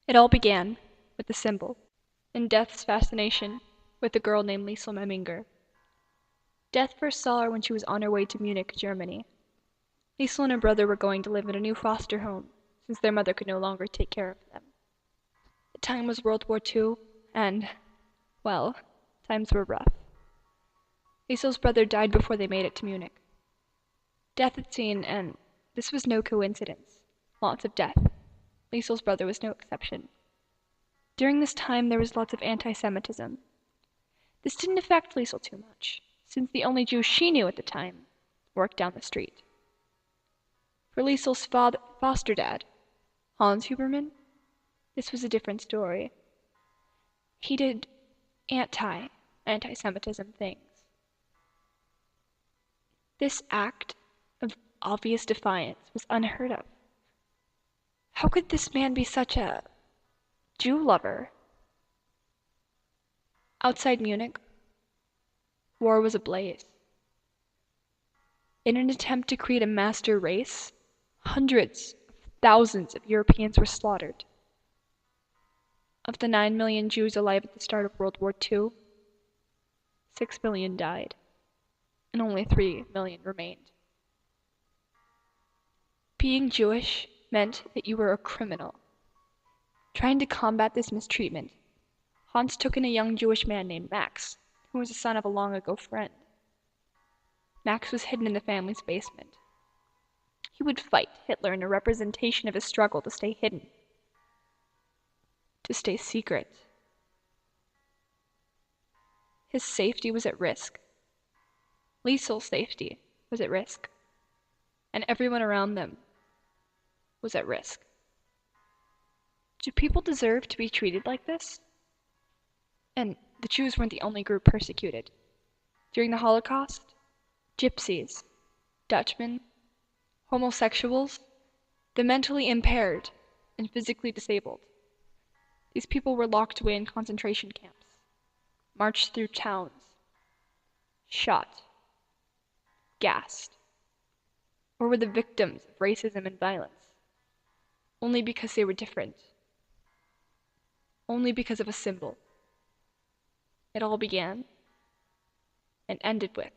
It all began with the symbol, and Death's fascination with a girl named Liesel Memminger. Death first saw her when she was on her way to Munich, Germany. Liesel and her brother were going to live in a new foster home, since their mother could no longer take care of them. The time was World War II, and, well, times were rough. Liesel's brother died before they made it to Munich. Death had seen, and this was no coincidence, lots of death. Liesel's brother was no exception. During this time there was lots of anti-Semitism. This didn't affect Liesel too much, since the only Jew she knew at the time worked down the street. For Liesel's foster dad, Hans Huberman, this was a different story. He did anti-Semitism things. This act of obvious defiance was unheard of. How could this man be such a Jew lover? Outside Munich, war was ablaze. In an attempt to create a master race, hundreds of thousands of Europeans were slaughtered. Of the 9 million Jews alive at the start of World War II, 6 million died, and only 3 million remained. Being Jewish meant that you were a criminal. Trying to combat this mistreatment, Hans took in a young Jewish man named Max, who was the son of a long-ago friend. Max was hidden in the family's basement. He would fight Hitler in a representation of his struggle to stay hidden, to stay secret. His safety was at risk. Liesel's safety was at risk. And everyone around them was at risk. Do people deserve to be treated like this? And the Jews weren't the only group persecuted. During the Holocaust, gypsies, Dutchmen, homosexuals, the mentally impaired and physically disabled. These people were locked away in concentration camps, marched through towns, shot, gassed, or were the victims of racism and violence, only because they were different, only because of a symbol. It all began and ended with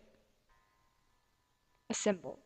a symbol.